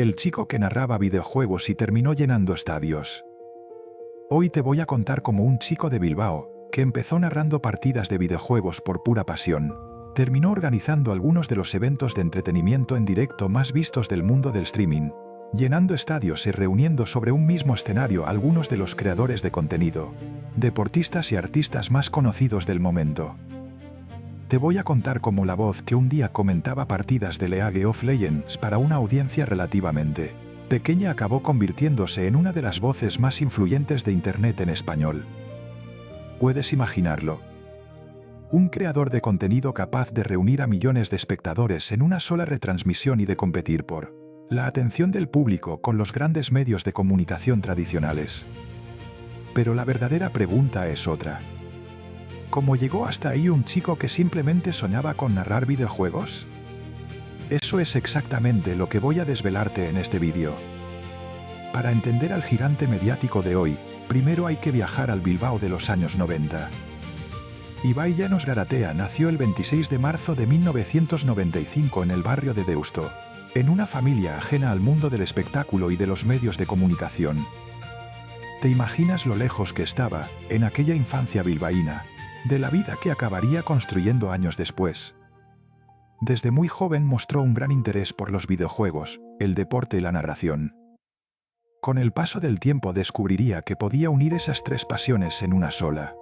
el chico que narraba videojuegos y terminó llenando estadios. Hoy te voy a contar cómo un chico de Bilbao, que empezó narrando partidas de videojuegos por pura pasión, terminó organizando algunos de los eventos de entretenimiento en directo más vistos del mundo del streaming, llenando estadios y reuniendo sobre un mismo escenario a algunos de los creadores de contenido, deportistas y artistas más conocidos del momento. Te voy a contar cómo la voz que un día comentaba partidas de League of Legends para una audiencia relativamente pequeña acabó convirtiéndose en una de las voces más influyentes de Internet en español. ¿Puedes imaginarlo? Un creador de contenido capaz de reunir a millones de espectadores en una sola retransmisión y de competir por la atención del público con los grandes medios de comunicación tradicionales. Pero la verdadera pregunta es otra. ¿Cómo llegó hasta ahí un chico que simplemente soñaba con narrar videojuegos? Eso es exactamente lo que voy a desvelarte en este vídeo. Para entender al gigante mediático de hoy, primero hay que viajar al Bilbao de los años 90. Ibai Llanos Garatea nació el 26 de marzo de 1995 en el barrio de Deusto, en una familia ajena al mundo del espectáculo y de los medios de comunicación. ¿Te imaginas lo lejos que estaba, en aquella infancia bilbaína, de la vida que acabaría construyendo años después? Desde muy joven mostró un gran interés por los videojuegos, el deporte y la narración. Con el paso del tiempo descubriría que podía unir esas tres pasiones en una sola.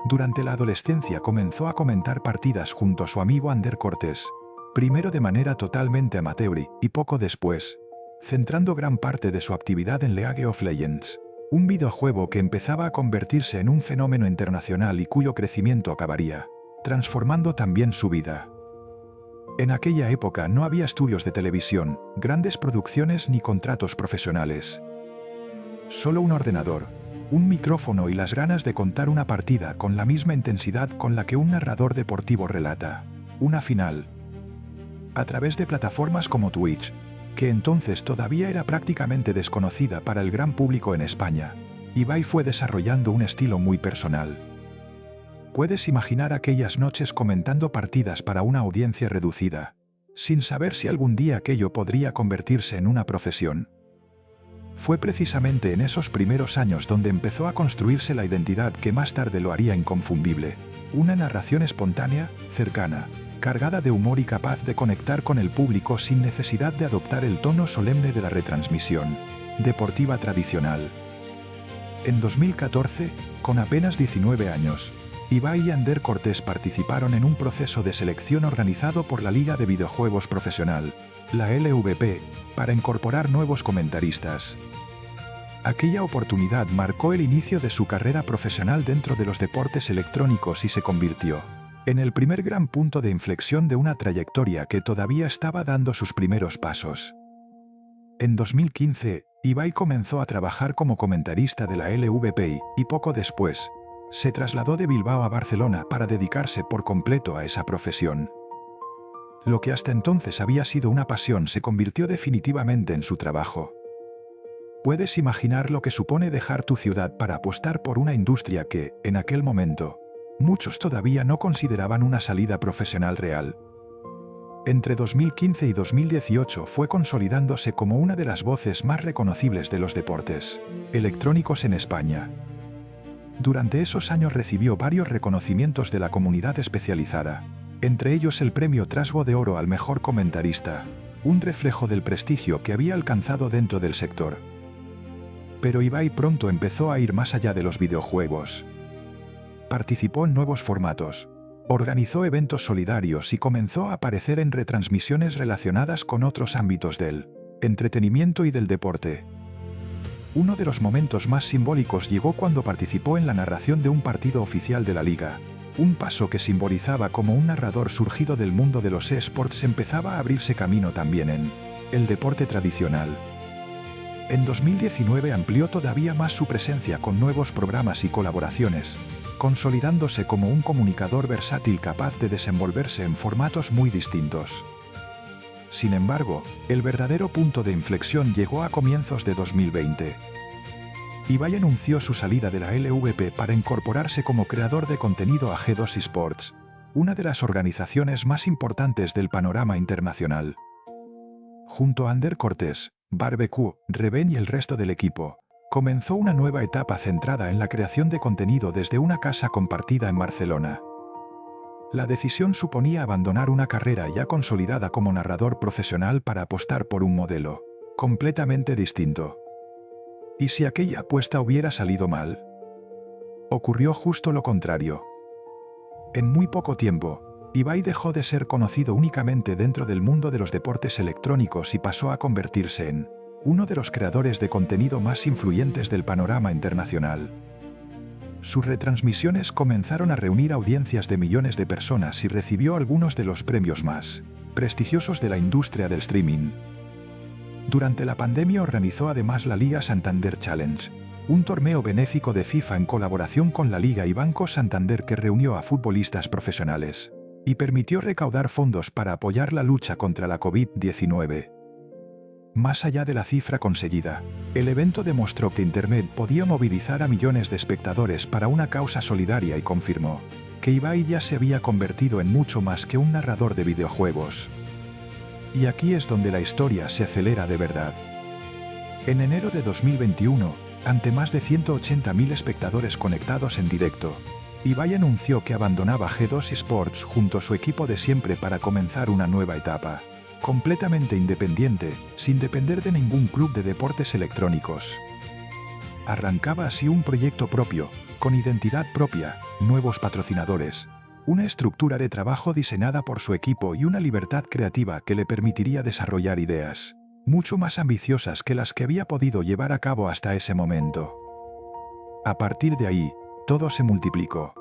Durante la adolescencia comenzó a comentar partidas junto a su amigo Ander Cortés, primero de manera totalmente amateur y poco después, centrando gran parte de su actividad en League of Legends, un videojuego que empezaba a convertirse en un fenómeno internacional y cuyo crecimiento acabaría transformando también su vida. En aquella época no había estudios de televisión, grandes producciones ni contratos profesionales. Solo un ordenador, un micrófono y las ganas de contar una partida con la misma intensidad con la que un narrador deportivo relata una final. A través de plataformas como Twitch, que entonces todavía era prácticamente desconocida para el gran público en España, Ibai fue desarrollando un estilo muy personal. Puedes imaginar aquellas noches comentando partidas para una audiencia reducida, sin saber si algún día aquello podría convertirse en una profesión. Fue precisamente en esos primeros años donde empezó a construirse la identidad que más tarde lo haría inconfundible, una narración espontánea, cercana, cargada de humor y capaz de conectar con el público sin necesidad de adoptar el tono solemne de la retransmisión deportiva tradicional. En 2014, con apenas 19 años, Ibai y Ander Cortés participaron en un proceso de selección organizado por la Liga de Videojuegos Profesional, la LVP, para incorporar nuevos comentaristas. Aquella oportunidad marcó el inicio de su carrera profesional dentro de los deportes electrónicos y se convirtió en el primer gran punto de inflexión de una trayectoria que todavía estaba dando sus primeros pasos. En 2015, Ibai comenzó a trabajar como comentarista de la LVP y poco después, se trasladó de Bilbao a Barcelona para dedicarse por completo a esa profesión. Lo que hasta entonces había sido una pasión se convirtió definitivamente en su trabajo. Puedes imaginar lo que supone dejar tu ciudad para apostar por una industria que, en aquel momento, muchos todavía no consideraban una salida profesional real. Entre 2015 y 2018 fue consolidándose como una de las voces más reconocibles de los deportes electrónicos en España. Durante esos años recibió varios reconocimientos de la comunidad especializada, entre ellos el premio Trasgo de Oro al mejor comentarista, un reflejo del prestigio que había alcanzado dentro del sector. Pero Ibai pronto empezó a ir más allá de los videojuegos. Participó en nuevos formatos, organizó eventos solidarios y comenzó a aparecer en retransmisiones relacionadas con otros ámbitos del entretenimiento y del deporte. Uno de los momentos más simbólicos llegó cuando participó en la narración de un partido oficial de la liga, un paso que simbolizaba como un narrador surgido del mundo de los eSports empezaba a abrirse camino también en el deporte tradicional. En 2019 amplió todavía más su presencia con nuevos programas y colaboraciones, consolidándose como un comunicador versátil capaz de desenvolverse en formatos muy distintos. Sin embargo, el verdadero punto de inflexión llegó a comienzos de 2020. Ibai anunció su salida de la LVP para incorporarse como creador de contenido a G2 Esports, una de las organizaciones más importantes del panorama internacional. Junto a Ander Cortés, Barbecue, Reven y el resto del equipo, comenzó una nueva etapa centrada en la creación de contenido desde una casa compartida en Barcelona. La decisión suponía abandonar una carrera ya consolidada como narrador profesional para apostar por un modelo completamente distinto. ¿Y si aquella apuesta hubiera salido mal? Ocurrió justo lo contrario. En muy poco tiempo, Ibai dejó de ser conocido únicamente dentro del mundo de los deportes electrónicos y pasó a convertirse en uno de los creadores de contenido más influyentes del panorama internacional. Sus retransmisiones comenzaron a reunir audiencias de millones de personas y recibió algunos de los premios más prestigiosos de la industria del streaming. Durante la pandemia organizó además la Liga Santander Challenge, un torneo benéfico de FIFA en colaboración con la Liga y Banco Santander que reunió a futbolistas profesionales y permitió recaudar fondos para apoyar la lucha contra la COVID-19. Más allá de la cifra conseguida, el evento demostró que Internet podía movilizar a millones de espectadores para una causa solidaria y confirmó que Ibai ya se había convertido en mucho más que un narrador de videojuegos. Y aquí es donde la historia se acelera de verdad. En enero de 2021, ante más de 180.000 espectadores conectados en directo, Ibai anunció que abandonaba G2 Sports junto a su equipo de siempre para comenzar una nueva etapa, completamente independiente, sin depender de ningún club de deportes electrónicos. Arrancaba así un proyecto propio, con identidad propia, nuevos patrocinadores, una estructura de trabajo diseñada por su equipo y una libertad creativa que le permitiría desarrollar ideas mucho más ambiciosas que las que había podido llevar a cabo hasta ese momento. A partir de ahí, todo se multiplicó.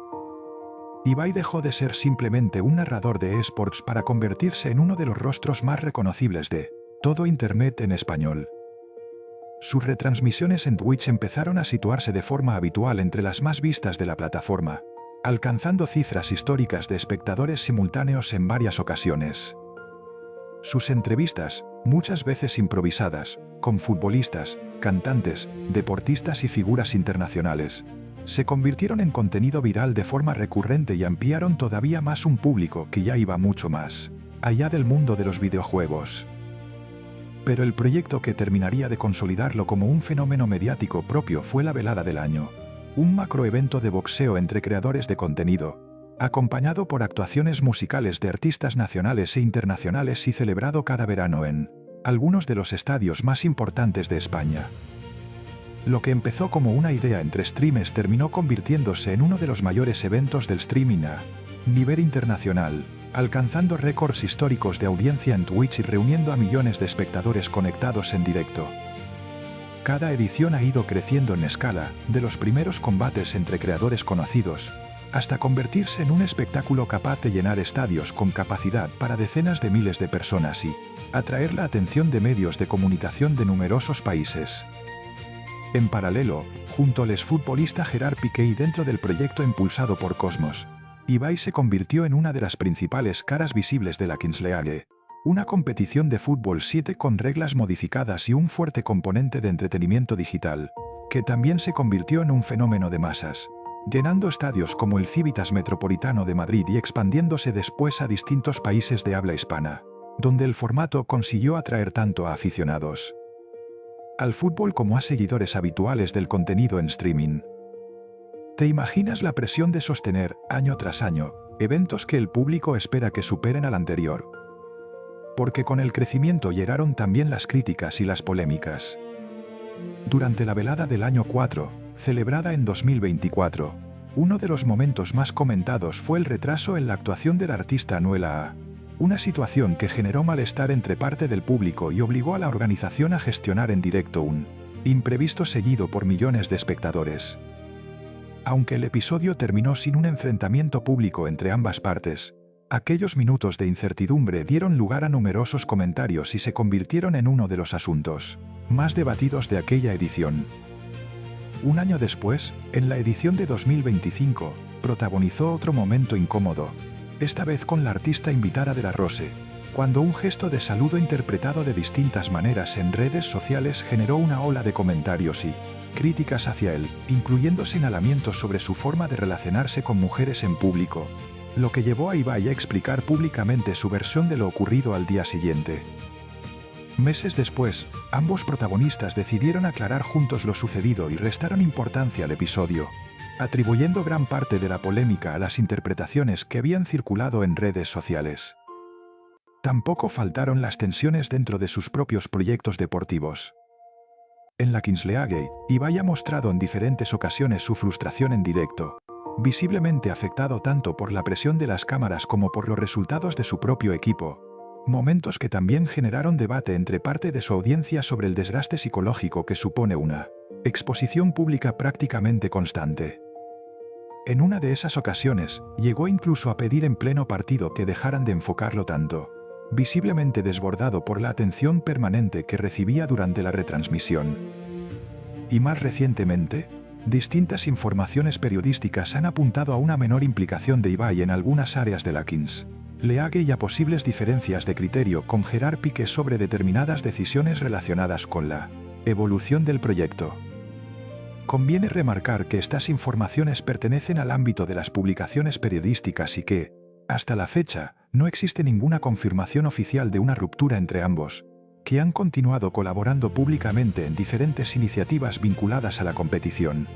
Ibai dejó de ser simplemente un narrador de eSports para convertirse en uno de los rostros más reconocibles de todo Internet en español. Sus retransmisiones en Twitch empezaron a situarse de forma habitual entre las más vistas de la plataforma, alcanzando cifras históricas de espectadores simultáneos en varias ocasiones. Sus entrevistas, muchas veces improvisadas, con futbolistas, cantantes, deportistas y figuras internacionales, se convirtieron en contenido viral de forma recurrente y ampliaron todavía más un público que ya iba mucho más allá del mundo de los videojuegos. Pero el proyecto que terminaría de consolidarlo como un fenómeno mediático propio fue la Velada del Año, un macroevento de boxeo entre creadores de contenido, acompañado por actuaciones musicales de artistas nacionales e internacionales y celebrado cada verano en algunos de los estadios más importantes de España. Lo que empezó como una idea entre streamers terminó convirtiéndose en uno de los mayores eventos del streaming a nivel internacional, alcanzando récords históricos de audiencia en Twitch y reuniendo a millones de espectadores conectados en directo. Cada edición ha ido creciendo en escala, de los primeros combates entre creadores conocidos, hasta convertirse en un espectáculo capaz de llenar estadios con capacidad para decenas de miles de personas y atraer la atención de medios de comunicación de numerosos países. En paralelo, junto al exfutbolista Gerard Piqué y dentro del proyecto impulsado por Cosmos, Ibai se convirtió en una de las principales caras visibles de la Kings League, una competición de fútbol 7 con reglas modificadas y un fuerte componente de entretenimiento digital, que también se convirtió en un fenómeno de masas, llenando estadios como el Civitas Metropolitano de Madrid y expandiéndose después a distintos países de habla hispana, donde el formato consiguió atraer tanto a aficionados al fútbol como a seguidores habituales del contenido en streaming. ¿Te imaginas la presión de sostener, año tras año, eventos que el público espera que superen al anterior? Porque con el crecimiento llegaron también las críticas y las polémicas. Durante la velada del año 4, celebrada en 2024, uno de los momentos más comentados fue el retraso en la actuación del artista Anuel AA, una situación que generó malestar entre parte del público y obligó a la organización a gestionar en directo un imprevisto seguido por millones de espectadores. Aunque el episodio terminó sin un enfrentamiento público entre ambas partes, aquellos minutos de incertidumbre dieron lugar a numerosos comentarios y se convirtieron en uno de los asuntos más debatidos de aquella edición. Un año después, en la edición de 2025, protagonizó otro momento incómodo, esta vez con la artista invitada de la Rose, cuando un gesto de saludo interpretado de distintas maneras en redes sociales generó una ola de comentarios y críticas hacia él, incluyendo señalamientos sobre su forma de relacionarse con mujeres en público, lo que llevó a Ibai a explicar públicamente su versión de lo ocurrido al día siguiente. Meses después, ambos protagonistas decidieron aclarar juntos lo sucedido y restaron importancia al episodio, atribuyendo gran parte de la polémica a las interpretaciones que habían circulado en redes sociales. Tampoco faltaron las tensiones dentro de sus propios proyectos deportivos. En la Kings League, Ibai ha mostrado en diferentes ocasiones su frustración en directo, visiblemente afectado tanto por la presión de las cámaras como por los resultados de su propio equipo, momentos que también generaron debate entre parte de su audiencia sobre el desgaste psicológico que supone una exposición pública prácticamente constante. En una de esas ocasiones, llegó incluso a pedir en pleno partido que dejaran de enfocarlo tanto, visiblemente desbordado por la atención permanente que recibía durante la retransmisión. Y más recientemente, distintas informaciones periodísticas han apuntado a una menor implicación de Ibai en algunas áreas de la Kings League y a posibles diferencias de criterio con Gerard Piqué sobre determinadas decisiones relacionadas con la evolución del proyecto. Conviene remarcar que estas informaciones pertenecen al ámbito de las publicaciones periodísticas y que, hasta la fecha, no existe ninguna confirmación oficial de una ruptura entre ambos, que han continuado colaborando públicamente en diferentes iniciativas vinculadas a la competición.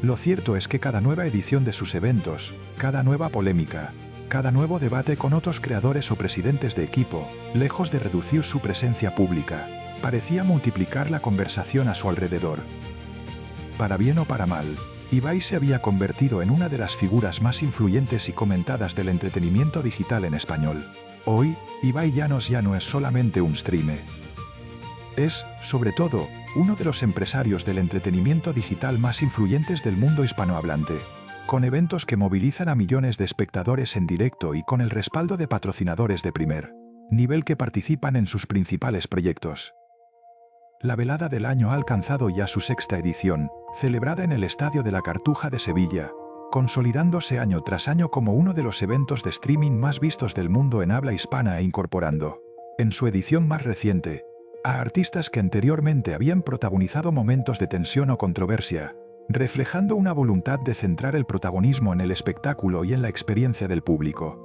Lo cierto es que cada nueva edición de sus eventos, cada nueva polémica, cada nuevo debate con otros creadores o presidentes de equipo, lejos de reducir su presencia pública, parecía multiplicar la conversación a su alrededor. Para bien o para mal, Ibai se había convertido en una de las figuras más influyentes y comentadas del entretenimiento digital en español. Hoy, Ibai Llanos ya no es solamente un streamer. Es, sobre todo, uno de los empresarios del entretenimiento digital más influyentes del mundo hispanohablante, con eventos que movilizan a millones de espectadores en directo y con el respaldo de patrocinadores de primer nivel que participan en sus principales proyectos. La velada del año ha alcanzado ya su sexta edición, celebrada en el Estadio de la Cartuja de Sevilla, consolidándose año tras año como uno de los eventos de streaming más vistos del mundo en habla hispana e incorporando, en su edición más reciente, a artistas que anteriormente habían protagonizado momentos de tensión o controversia, reflejando una voluntad de centrar el protagonismo en el espectáculo y en la experiencia del público.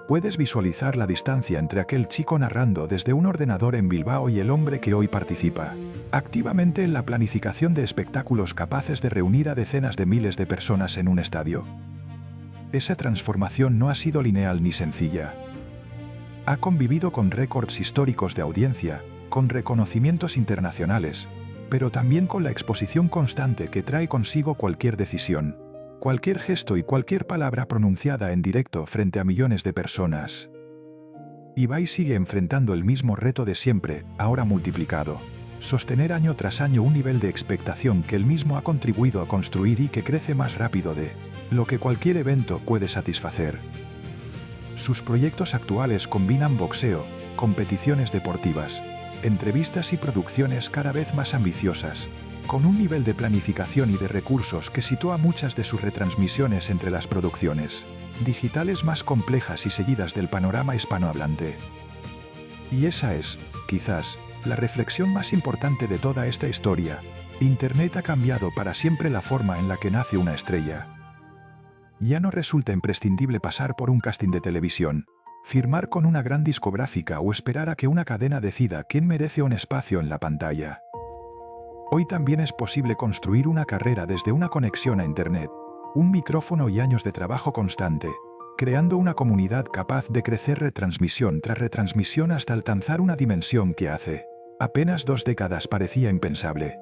Puedes visualizar la distancia entre aquel chico narrando desde un ordenador en Bilbao y el hombre que hoy participa activamente en la planificación de espectáculos capaces de reunir a decenas de miles de personas en un estadio. Esa transformación no ha sido lineal ni sencilla. Ha convivido con récords históricos de audiencia, con reconocimientos internacionales, pero también con la exposición constante que trae consigo cualquier decisión, cualquier gesto y cualquier palabra pronunciada en directo frente a millones de personas. Ibai sigue enfrentando el mismo reto de siempre, ahora multiplicado: sostener año tras año un nivel de expectación que él mismo ha contribuido a construir y que crece más rápido de lo que cualquier evento puede satisfacer. Sus proyectos actuales combinan boxeo, competiciones deportivas, entrevistas y producciones cada vez más ambiciosas, con un nivel de planificación y de recursos que sitúa muchas de sus retransmisiones entre las producciones digitales más complejas y seguidas del panorama hispanohablante. Y esa es, quizás, la reflexión más importante de toda esta historia. Internet ha cambiado para siempre la forma en la que nace una estrella. Ya no resulta imprescindible pasar por un casting de televisión, firmar con una gran discográfica o esperar a que una cadena decida quién merece un espacio en la pantalla. Hoy también es posible construir una carrera desde una conexión a Internet, un micrófono y años de trabajo constante, creando una comunidad capaz de crecer retransmisión tras retransmisión hasta alcanzar una dimensión que hace apenas 2 décadas parecía impensable.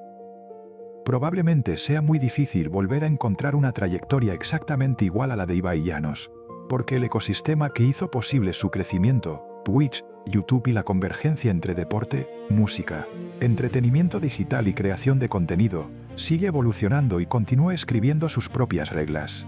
Probablemente sea muy difícil volver a encontrar una trayectoria exactamente igual a la de Ibai Llanos, porque el ecosistema que hizo posible su crecimiento, Twitch, YouTube y la convergencia entre deporte, música, entretenimiento digital y creación de contenido, sigue evolucionando y continúa escribiendo sus propias reglas.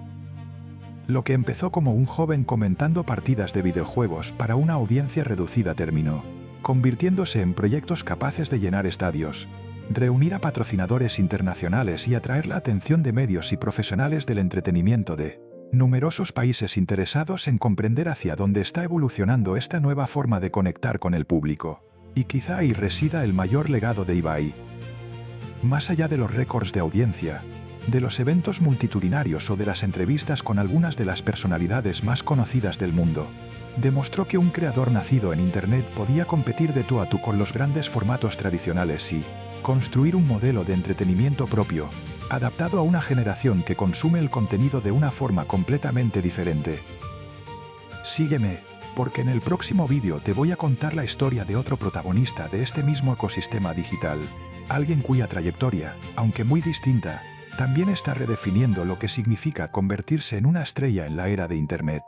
Lo que empezó como un joven comentando partidas de videojuegos para una audiencia reducida terminó convirtiéndose en proyectos capaces de llenar estadios, reunir a patrocinadores internacionales y atraer la atención de medios y profesionales del entretenimiento de numerosos países interesados en comprender hacia dónde está evolucionando esta nueva forma de conectar con el público. Y quizá ahí resida el mayor legado de Ibai. Más allá de los récords de audiencia, de los eventos multitudinarios o de las entrevistas con algunas de las personalidades más conocidas del mundo, Demostró que un creador nacido en Internet podía competir de tú a tú con los grandes formatos tradicionales y construir un modelo de entretenimiento propio, adaptado a una generación que consume el contenido de una forma completamente diferente. Sígueme, porque en el próximo vídeo te voy a contar la historia de otro protagonista de este mismo ecosistema digital, alguien cuya trayectoria, aunque muy distinta, también está redefiniendo lo que significa convertirse en una estrella en la era de Internet.